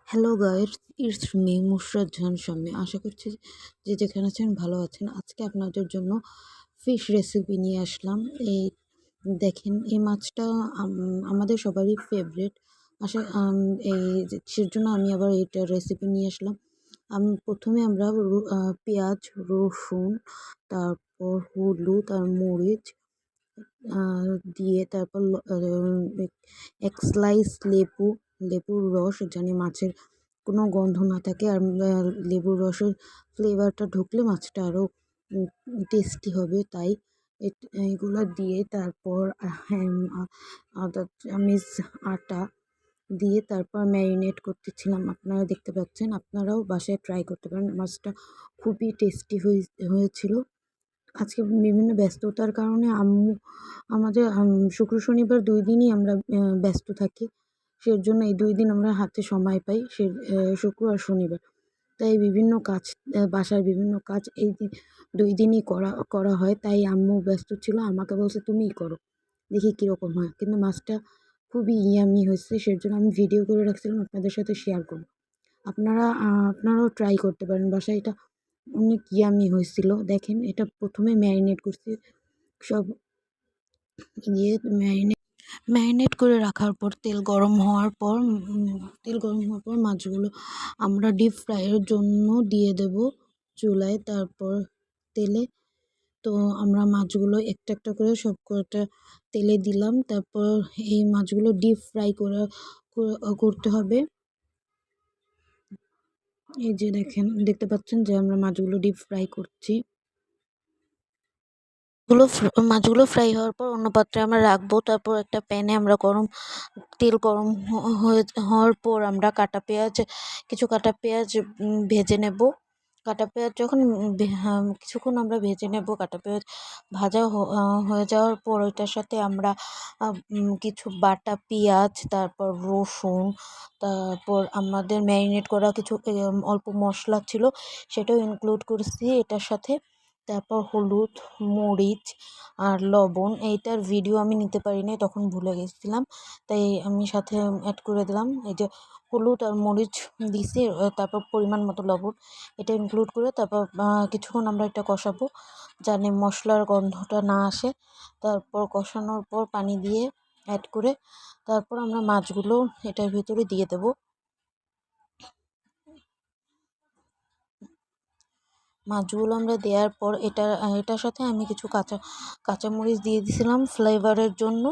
Hello guys, it's me Mushrat Jahan Shammi. আশা করছি যে যেখানে আছেন ভালো আছেন। আজকে আপনাদের জন্য ফিশ রেসিপি নিয়ে আসলাম। এই দেখেন, এই মাছটা আমাদের সবারই ফেভারিট। আশা এই সেজন্য আমি আবার এইটার রেসিপি নিয়ে আসলাম। প্রথমে আমরা পেঁয়াজ, রসুন, তারপর হলুদ আর মরিচ দিয়ে তারপর এক স্লাইস লেবুর রস, যেন মাছের কোনো গন্ধ না থাকে। আর লেবুর রসের ফ্লেভারটা ঢুকলে মাছটা আরও টেস্টি হবে। তাই এগুলো দিয়ে তারপর আদা চামচ আটা দিয়ে তারপর ম্যারিনেট করতেছিলাম। আপনারা দেখতে পাচ্ছেন, আপনারাও বাসায় ট্রাই করতে পারেন। মাছটা খুবই টেস্টি হয়েছিল। আজকে বিভিন্ন ব্যস্ততার কারণে আমাদের শুক্র শনিবার ২ দিনই আমরা ব্যস্ত থাকি। সেজন্য এই ২ দিন আমরা হাতে সময় পাই, শুক্র আর শনিবার। তাই বিভিন্ন কাজ, বাসার বিভিন্ন কাজ এই ২ দিনই করা হয়। তাই আম্মু ব্যস্ত ছিল, আমাকে বলছে তুমিই করো, দেখি কীরকম হয়। কিন্তু মাছটা খুবই ইয়াম্মি হয়েছে, সেজন্য আমি ভিডিও করে রাখছিলাম, আপনাদের সাথে শেয়ার করব। আপনারাও ট্রাই করতে পারেন বাসায়, এটা অনেক ইয়াম্মি হয়েছিল। দেখেন, এটা প্রথমে ম্যারিনেট করছি, সব দিয়ে ম্যারিনেট করে রাখার পর তেল গরম হওয়ার পর মাছগুলো আমরা ডিপ ফ্রাইয়ের জন্য দিয়ে দেব চুলায়। তারপর তেলে তো আমরা মাছগুলো একটা একটা করে সব কটা তেলে দিলাম। তারপর এই মাছগুলো ডিপ ফ্রাই করতে হবে। এই যে দেখতে পাচ্ছেন যে আমরা মাছগুলো ডিপ ফ্রাই করছি। মাছগুলো ফ্রাই হওয়ার পর অন্য পাত্রে আমরা রাখবো। তারপর একটা প্যানে আমরা তেল গরম হওয়ার পর আমরা কিছু কাটা পেঁয়াজ ভেজে নেব। কাটা পেঁয়াজ যখন কিছুক্ষণ আমরা ভেজে নেব, কাটা পেঁয়াজ ভাজা হয়ে যাওয়ার পর ওইটার সাথে আমরা কিছু বাটা পেঁয়াজ, তারপর রসুন, তারপর আমাদের ম্যারিনেট করা কিছু অল্প মশলা ছিল, সেটাও ইনক্লুড করেছি এটার সাথে। তারপর হলুদ, মরিচ আর লবণ, এইটার ভিডিও আমি নিতে পারিনি, তখন ভুলে গেছিলাম, তাই আমি সাথে অ্যাড করে দিলাম। এই যে হলুদ আর মরিচ দিছি, তারপর পরিমাণ মতো লবণ, এটা ইনক্লুড করে তারপর কিছুক্ষণ আমরা এটা কষাবো, জানি মশলার গন্ধটা না আসে। তারপর কষানোর পর পানি দিয়ে অ্যাড করে তারপর আমরা মাছগুলো এটার ভিতরে দিয়ে দেবো। মাছগুলো আমরা দেওয়ার পর এটার সাথে আমি কিছু কাঁচামরিচ দিয়ে দিয়েছিলাম ফ্লেভারের জন্য।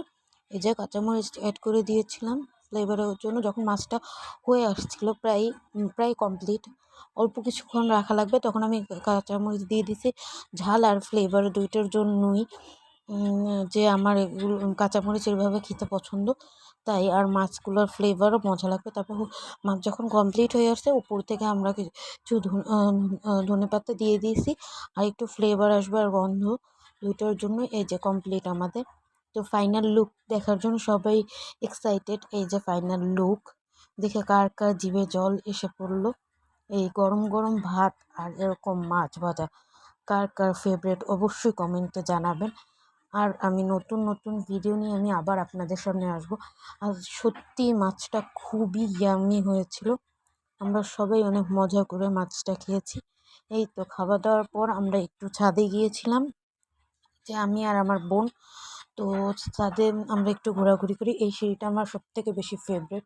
এই যে কাঁচামরিচ অ্যাড করে দিয়েছিলাম ফ্লেভারের জন্য। যখন মাছটা হয়ে আসছিল, প্রায় কমপ্লিট, অল্প কিছুক্ষণ রাখা লাগবে, তখন আমি কাঁচামরিচ দিয়ে দিয়েছি। ঝাল আর ফ্লেভার দুইটার জন্যই, যে আমার এগুলো কাঁচামরিচ এভাবে খেতে পছন্দ, তাই। আর মাছগুলোর ফ্লেভারও মজা লাগবে। তারপর মাছ যখন কমপ্লিট হয়ে আসছে, উপর থেকে আমরা কিছু ধনেপাতা দিয়ে দিয়েছি, আর একটু ফ্লেভার আসবে আর গন্ধ দুইটার জন্য। এই যে কমপ্লিট আমাদের। তো ফাইনাল লুক দেখার জন্য সবাই এক্সাইটেড। এই যে ফাইনাল লুক দেখে কার কার জিভে জল এসে পড়লো। এই গরম গরম ভাত আর এরকম মাছ ভাজা কার কার ফেভারিট অবশ্যই কমেন্টে জানাবেন। আর আমি নতুন নতুন ভিডিও নিয়ে আমি আবার আপনাদের সামনে আসবো। আর সত্যি মাছটা খুবই ইয়াম্মি হয়েছিল, আমরা সবাই অনেক মজা করে মাছটা খেয়েছি। এই তো খাওয়া দাওয়ার পর আমরা একটু ছাদে গিয়েছিলাম, যে আমি আর আমার বোন। তো ছাদে আমরা একটু ঘোরাঘুরি করি, এই সিঁড়িটা আমার সবথেকে বেশি ফেভারিট।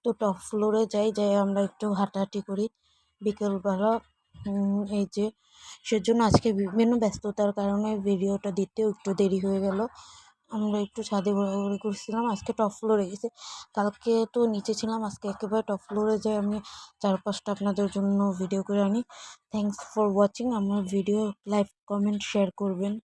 তো টপ ফ্লোরে যাই আমরা একটু হাঁটাহাঁটি করি বিকেলবেলা। এই যে সেজন্য আজকে বিভিন্ন ব্যস্ততার কারণে ভিডিওটা দিতেও একটু দেরি হয়ে গেল। আমরা একটু ছাদে ঘোরাঘুরি করছিলাম, আজকে টপ ফ্লোরে গেছি, কালকে তো নিচে ছিলাম। আজকে একেবারে টপ ফ্লোরে যাই আমি ৪-৫টা আপনাদের জন্য ভিডিও করে আনি। Thanks for watching. আমার ভিডিও লাইক, কমেন্ট, শেয়ার করবেন।